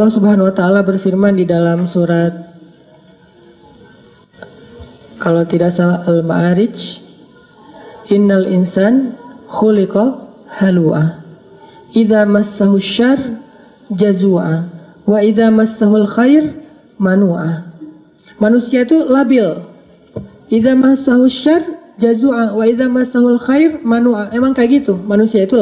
Allah Subhanahu wa taala berfirman di dalam surat, kalau tidak salah, Al-Ma'arij, innal insan khuliqa halu'a idza massahu syarr jazua wa idza massahul khair manu'a. Manusia itu labil. Idza massahu syarr jazua wa idza massahul khair manu'a. Emang kayak gitu, manusia itu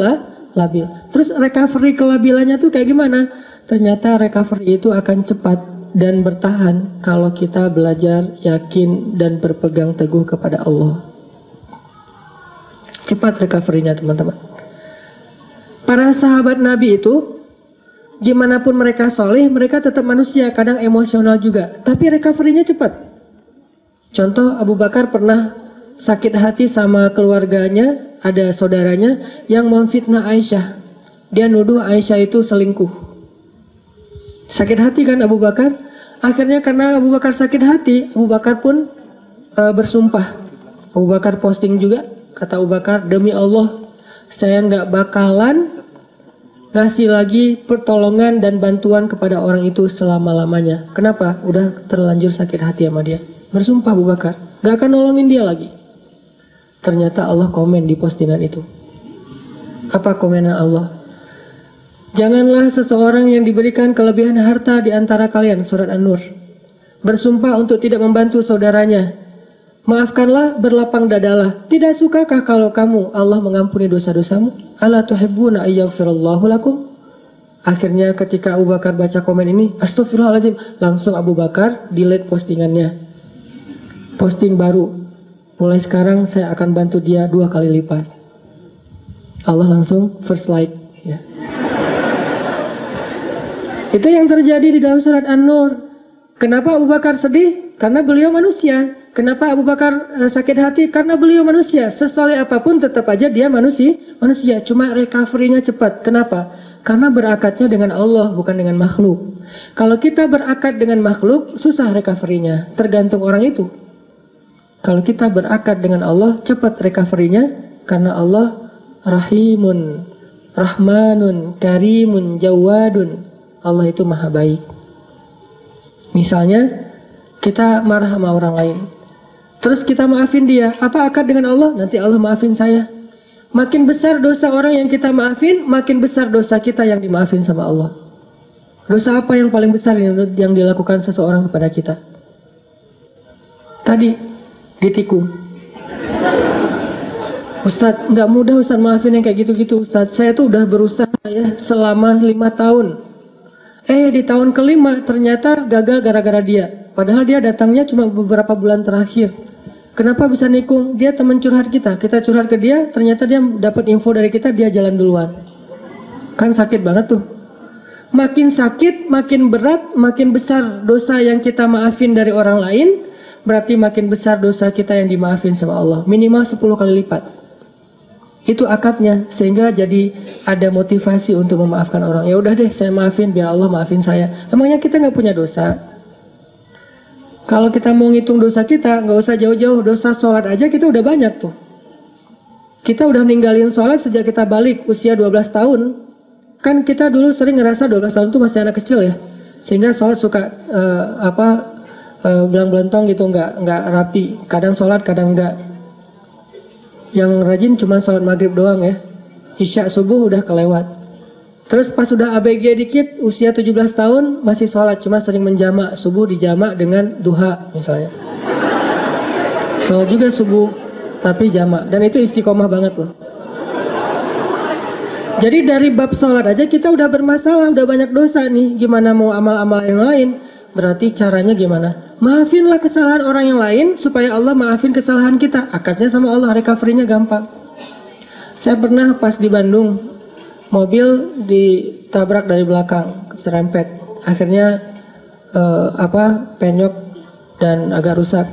labil. Terus recovery kelabilannya tuh kayak gimana? Ternyata recovery itu akan cepat dan bertahan kalau kita belajar, yakin, dan berpegang teguh kepada Allah. Cepat recovery-nya, teman-teman. Para sahabat Nabi itu, gimana pun mereka soleh, mereka tetap manusia, kadang emosional juga, tapi recovery-nya cepat. Contoh, Abu Bakar pernah sakit hati sama keluarganya, ada saudaranya yang memfitnah Aisyah. Dia nuduh Aisyah itu selingkuh. Sakit hati kan Abu Bakar? Akhirnya karena Abu Bakar sakit hati, Abu Bakar pun bersumpah. Abu Bakar posting juga, kata Abu Bakar, demi Allah, saya nggak bakalan ngasih lagi pertolongan dan bantuan kepada orang itu selama-lamanya. Kenapa? Udah terlanjur sakit hati sama dia. Bersumpah Abu Bakar, nggak akan nolongin dia lagi. Ternyata Allah komen di postingan itu. Apa komenan Allah? Janganlah seseorang yang diberikan kelebihan harta di antara kalian, surat An-Nur, bersumpah untuk tidak membantu saudaranya. Maafkanlah, berlapang dadalah. Tidak sukakah kalau kamu Allah mengampuni dosa-dosamu? Ala tuhibbuna ayyaghfirallahu lakum? Akhirnya ketika Abu Bakar baca komen ini, astagfirullahaladzim, langsung Abu Bakar delete postingannya. Posting baru, mulai sekarang saya akan bantu dia 2 kali lipat. Allah langsung first like, ya. Itu yang terjadi di dalam surat An-Nur. Kenapa Abu Bakar sedih? Karena beliau manusia. Kenapa Abu Bakar sakit hati? Karena beliau manusia. Sesoleh apapun tetap aja dia manusia. Cuma recovery-nya cepat. Kenapa? Karena berakatnya dengan Allah, bukan dengan makhluk. Kalau kita berakat dengan makhluk, susah recovery-nya. Tergantung orang itu. Kalau kita berakat dengan Allah, cepat recovery-nya. Karena Allah Rahimun, Rahmanun, Karimun, Jawadun. Allah itu maha baik. Misalnya kita marah sama orang lain, terus kita maafin dia. Apa akad dengan Allah? Nanti Allah maafin saya. Makin besar dosa orang yang kita maafin, makin besar dosa kita yang dimaafin sama Allah. Dosa apa yang paling besar yang dilakukan seseorang kepada kita? Tadi ditikung. Ustadz, nggak mudah Ustadz maafin yang kayak gitu-gitu Ustadz. Saya tuh udah berusaha ya selama 5 tahun. Di tahun ke-5 ternyata gagal gara-gara dia. Padahal dia datangnya cuma beberapa bulan terakhir. Kenapa bisa nikung? Dia teman curhat kita. Kita curhat ke dia, ternyata dia dapat info dari kita, dia jalan duluan. Kan sakit banget tuh. Makin sakit, makin berat, makin besar dosa yang kita maafin dari orang lain, berarti makin besar dosa kita yang dimaafin sama Allah. Minimal 10 kali lipat. Itu akadnya, sehingga jadi ada motivasi untuk memaafkan orang. Ya udah deh, saya maafin biar Allah maafin saya. Emangnya kita nggak punya dosa? Kalau kita mau ngitung dosa kita, nggak usah jauh-jauh. Dosa sholat aja kita udah banyak tuh. Kita udah ninggalin sholat sejak kita balik usia 12 tahun. Kan kita dulu sering ngerasa 12 tahun tuh masih anak kecil ya, sehingga sholat suka belang-belentong gitu, nggak rapi. Kadang sholat, kadang nggak. Yang rajin cuma sholat maghrib doang ya. Isya subuh udah kelewat. Terus pas udah ABG dikit, usia 17 tahun masih sholat, cuma sering menjamak. Subuh dijamak dengan duha misalnya. Sholat juga subuh, tapi jamak. Dan itu istiqomah banget loh. Jadi dari bab sholat aja kita udah bermasalah, udah banyak dosa nih. Gimana mau amal-amal yang lain? Berarti caranya gimana? Maafinlah kesalahan orang yang lain supaya Allah maafin kesalahan kita. Akadnya sama Allah, recovery-nya gampang. Saya pernah pas di Bandung, mobil ditabrak dari belakang, serempet. Akhirnya penyok dan agak rusak.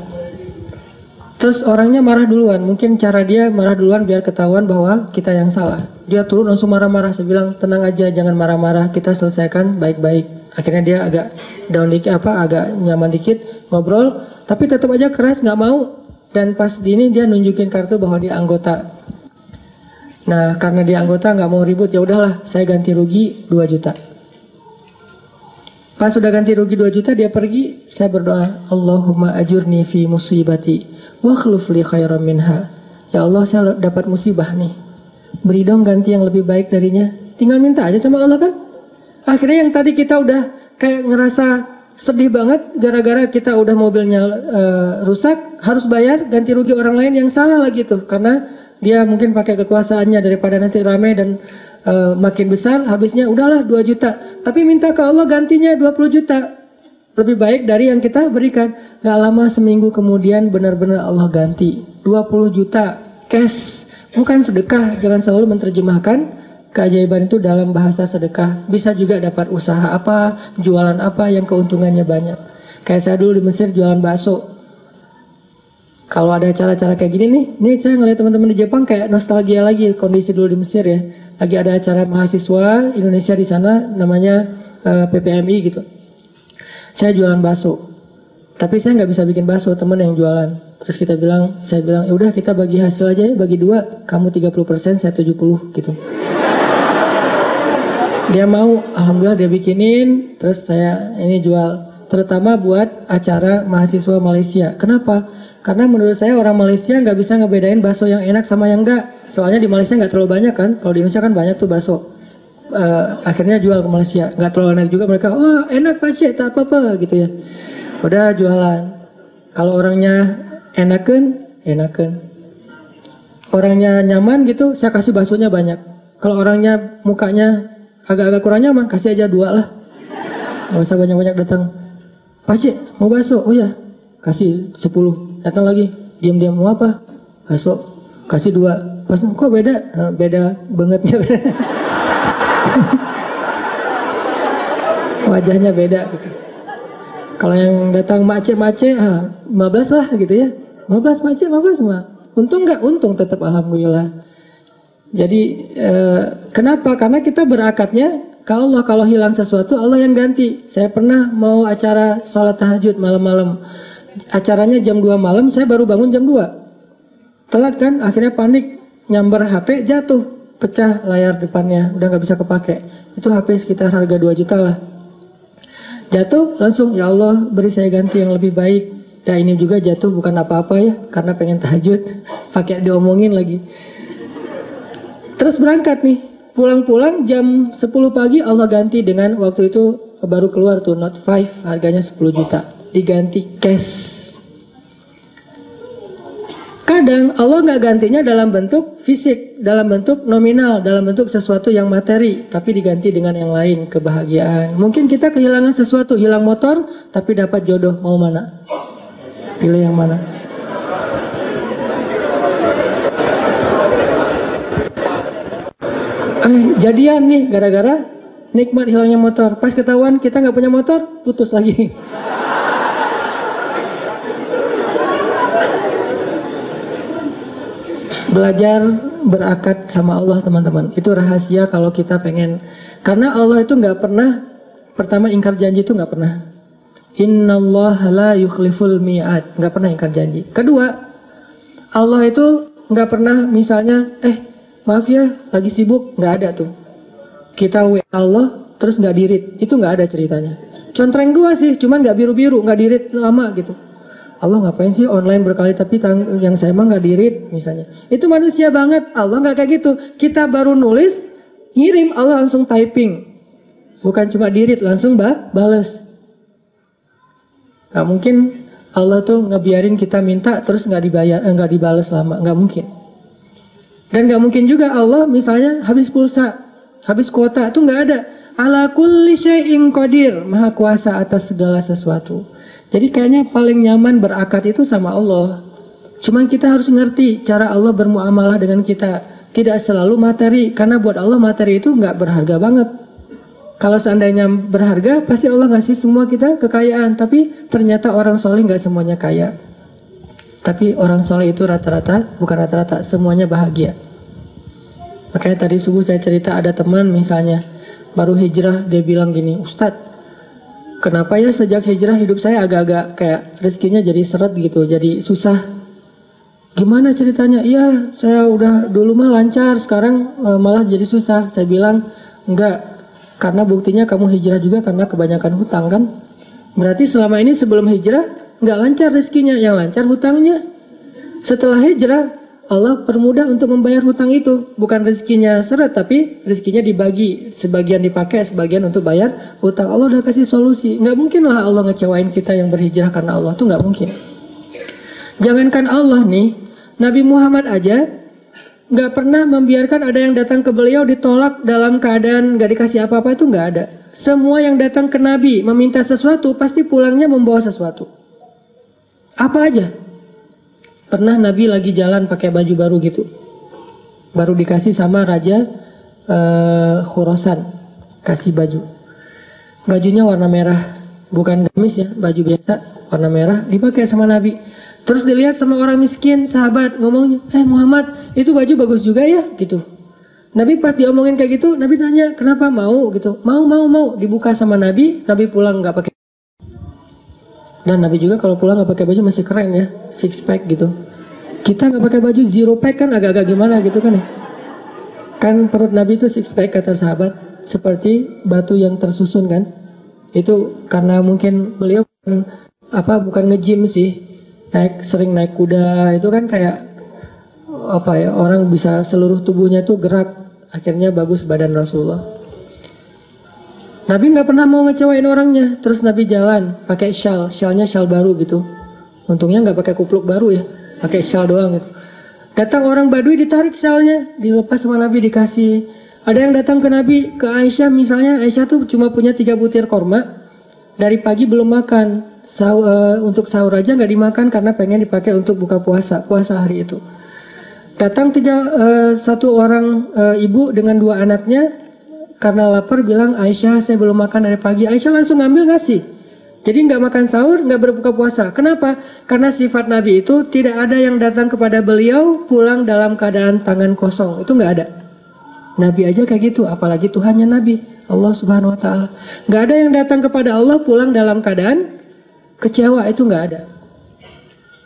Terus orangnya marah duluan. Mungkin cara dia marah duluan biar ketahuan bahwa kita yang salah. Dia turun langsung marah-marah. Saya bilang, tenang aja, jangan marah-marah, kita selesaikan baik-baik. Akhirnya dia agak down dikit, agak nyaman dikit, ngobrol, tapi tetap aja keras, nggak mau. Dan pas di ini dia nunjukin kartu bahwa dia anggota. Nah, karena dia anggota nggak mau ribut, ya udahlah, saya ganti rugi 2 juta. Pas sudah ganti rugi 2 juta, dia pergi, saya berdoa, Allahumma ajurni fi musibati wa khluf li khairan minha. Ya Allah, saya dapat musibah nih, beri dong ganti yang lebih baik darinya. Tinggal minta aja sama Allah kan. Akhirnya yang tadi kita udah kayak ngerasa sedih banget gara-gara kita udah mobilnya rusak, harus bayar ganti rugi orang lain yang salah lagi tuh, karena dia mungkin pakai kekuasaannya, daripada nanti ramai dan makin besar, habisnya udahlah 2 juta. Tapi minta ke Allah gantinya 20 juta. Lebih baik dari yang kita berikan. Gak lama seminggu kemudian benar-benar Allah ganti 20 juta cash. Bukan sedekah, jangan selalu menerjemahkan keajaiban itu dalam bahasa sedekah. Bisa juga dapat usaha apa, jualan apa yang keuntungannya banyak. Kayak saya dulu di Mesir jualan bakso. Kalau ada acara-acara kayak gini nih saya ngeliat teman-teman di Jepang kayak nostalgia lagi kondisi dulu di Mesir ya. Lagi ada acara mahasiswa Indonesia di sana namanya PPMI gitu. Saya jualan bakso, tapi saya nggak bisa bikin bakso, teman yang jualan. Terus saya bilang, ya udah kita bagi hasil aja ya, bagi 2, kamu 30%, saya 70 gitu. Dia mau, alhamdulillah dia bikinin, terus saya ini jual. Terutama buat acara mahasiswa Malaysia. Kenapa? Karena menurut saya orang Malaysia nggak bisa ngebedain bakso yang enak sama yang enggak. Soalnya di Malaysia nggak terlalu banyak kan. Kalau di Indonesia kan banyak tuh bakso. Akhirnya jual ke Malaysia. Nggak terlalu enak juga, mereka, wah enak Pak Cik, tak apa-apa gitu ya. Udah jualan. Kalau orangnya enakan. Orangnya nyaman gitu, saya kasih baksonya banyak. Kalau orangnya mukanya agak-agak kurang nyaman, kasih aja 2 lah. Nggak usah banyak-banyak datang. Pak Cik, mau bakso? Oh ya, kasih 10. Datang lagi, diam-diam, mau apa? Bakso, kasih 2. Pas, kok beda? Beda banget ya. Wajahnya beda gitu. Kalau yang datang mace, 15 lah gitu ya. 15 mace, 15 mah. Untung nggak? Untung tetap alhamdulillah. Jadi kenapa? Karena kita berakatnya ke Allah. Kalau hilang sesuatu, Allah yang ganti. Saya pernah mau acara sholat tahajud malam-malam. Acaranya jam 2 malam, saya baru bangun jam 2. Telat kan, akhirnya panik, nyamber HP, jatuh, pecah layar depannya, udah gak bisa kepake. Itu HP sekitar harga 2 juta lah. Jatuh, langsung, ya Allah beri saya ganti yang lebih baik. Dan ini juga jatuh bukan apa-apa ya, karena pengen tahajud, pakai diomongin lagi. Terus berangkat nih, pulang-pulang jam 10 pagi Allah ganti dengan, waktu itu baru keluar tuh Note 5, harganya 10 juta. Diganti cash. Kadang Allah nggak gantinya dalam bentuk fisik, dalam bentuk nominal, dalam bentuk sesuatu yang materi, tapi diganti dengan yang lain, kebahagiaan. Mungkin kita kehilangan sesuatu, hilang motor, tapi dapat jodoh. Mau mana? Pilih yang mana? Jadian nih gara-gara nikmat hilangnya motor. Pas ketahuan kita nggak punya motor, putus lagi. Belajar berakat sama Allah teman-teman. Itu rahasia kalau kita pengen. Karena Allah itu nggak pernah, pertama ingkar janji itu nggak pernah. Innallaha la yukhliful mi'ad, nggak pernah ingkar janji. Kedua, Allah itu nggak pernah misalnya, maaf ya lagi sibuk, nggak ada tuh. Kita WA Allah terus nggak dirit, itu nggak ada ceritanya. Contreng 2 sih, cuman nggak biru-biru, nggak dirit lama gitu. Allah ngapain sih online berkali tapi yang saya mah nggak dirit misalnya. Itu manusia banget. Allah nggak kayak gitu. Kita baru nulis, ngirim, Allah langsung typing. Bukan cuma dirit, langsung bales. Gak mungkin Allah tuh ngebiarin kita minta terus nggak dibayar, nggak dibales lama. Nggak mungkin. Dan nggak mungkin juga Allah misalnya habis pulsa, habis kuota, itu nggak ada. Ala kulli syai'in qadir, maha kuasa atas segala sesuatu. Jadi kayaknya paling nyaman berakat itu sama Allah. Cuman kita harus ngerti cara Allah bermuamalah dengan kita. Tidak selalu materi, karena buat Allah materi itu nggak berharga banget. Kalau seandainya berharga, pasti Allah ngasih semua kita kekayaan. Tapi ternyata orang soleh nggak semuanya kaya. Tapi orang soleh itu rata-rata, bukan rata-rata, semuanya bahagia. Makanya tadi subuh saya cerita ada teman misalnya baru hijrah, dia bilang gini, Ustadz, kenapa ya sejak hijrah hidup saya agak-agak kayak rezekinya jadi seret gitu, jadi susah. Gimana ceritanya? Iya, saya udah dulu mah lancar, sekarang malah jadi susah. Saya bilang, enggak. Karena buktinya kamu hijrah juga karena kebanyakan hutang kan. Berarti selama ini sebelum hijrah nggak lancar rezekinya, yang lancar hutangnya. Setelah hijrah Allah permudah untuk membayar hutang itu. Bukan rezekinya seret, tapi rezekinya dibagi. Sebagian dipakai, sebagian untuk bayar hutang. Allah udah kasih solusi. Nggak mungkin lah Allah ngecewain kita yang berhijrah karena Allah. Itu nggak mungkin. Jangankan Allah nih, Nabi Muhammad aja nggak pernah membiarkan ada yang datang ke beliau ditolak dalam keadaan nggak dikasih apa-apa, itu nggak ada. Semua yang datang ke Nabi meminta sesuatu, pasti pulangnya membawa sesuatu. Apa aja? Pernah Nabi lagi jalan pakai baju baru gitu, baru dikasih sama Raja Khurasan, kasih baju. Bajunya warna merah, bukan gamis ya, baju biasa warna merah, dipakai sama Nabi. Terus dilihat sama orang miskin, sahabat ngomongnya, Muhammad itu baju bagus juga ya gitu. Nabi pas diomongin kayak gitu, Nabi nanya kenapa mau gitu, mau dibuka sama Nabi. Nabi pulang nggak pakai. Dan Nabi juga kalau pulang nggak pakai baju masih keren ya, six pack gitu. Kita nggak pakai baju zero pack kan agak-agak gimana gitu kan ya. Kan perut Nabi itu six pack kata sahabat, seperti batu yang tersusun kan. Itu karena mungkin beliau bukan nge-gym sih, sering naik kuda, itu kan kayak orang bisa seluruh tubuhnya tuh gerak, akhirnya bagus badan Rasulullah. Nabi nggak pernah mau ngecewain orangnya. Terus Nabi jalan pakai syalnya syal baru gitu. Untungnya nggak pakai kupluk baru ya, pakai syal doang gitu. Datang orang Badui, ditarik syalnya, dilepas sama Nabi, dikasih. Ada yang datang ke Nabi, ke Aisyah misalnya, Aisyah tuh cuma punya 3 butir korma, dari pagi belum makan. Untuk sahur aja nggak dimakan karena pengen dipakai untuk buka puasa hari itu. Datang satu orang ibu dengan 2 anaknya. Karena lapar bilang, Aisyah saya belum makan dari pagi. Aisyah langsung ngambil ngasih. Jadi nggak makan sahur, nggak berbuka puasa. Kenapa? Karena sifat Nabi itu tidak ada yang datang kepada beliau pulang dalam keadaan tangan kosong. Itu nggak ada. Nabi aja kayak gitu, apalagi Tuhannya Nabi, Allah Subhanahu Wa Taala. Nggak ada yang datang kepada Allah pulang dalam keadaan kecewa, itu nggak ada.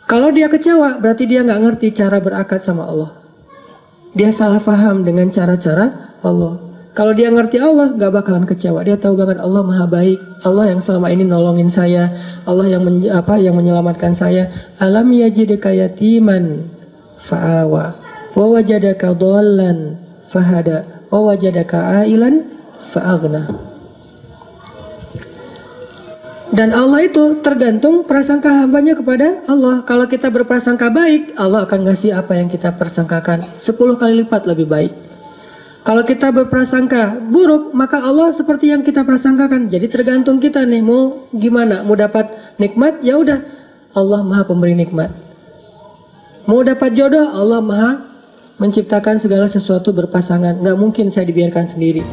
Kalau dia kecewa, berarti dia nggak ngerti cara berakad sama Allah. Dia salah paham dengan cara-cara Allah. Kalau dia ngerti Allah, gak bakalan kecewa. Dia tahu banget Allah maha baik, Allah yang selama ini nolongin saya, Allah yang yang menyelamatkan saya. Alam yajidka yatiman fa'awa, wa wajadaka dhallan fahada, wa wajadaka ailan fa'aghna. Dan Allah itu tergantung prasangka hambanya kepada Allah. Kalau kita berprasangka baik, Allah akan ngasih apa yang kita persangkakan 10 kali lipat lebih baik. Kalau kita berprasangka buruk, maka Allah seperti yang kita prasangkakan. Jadi tergantung kita nih, mau gimana? Mau dapat nikmat, ya udah, Allah maha pemberi nikmat. Mau dapat jodoh, Allah maha menciptakan segala sesuatu berpasangan. Nggak mungkin saya dibiarkan sendiri.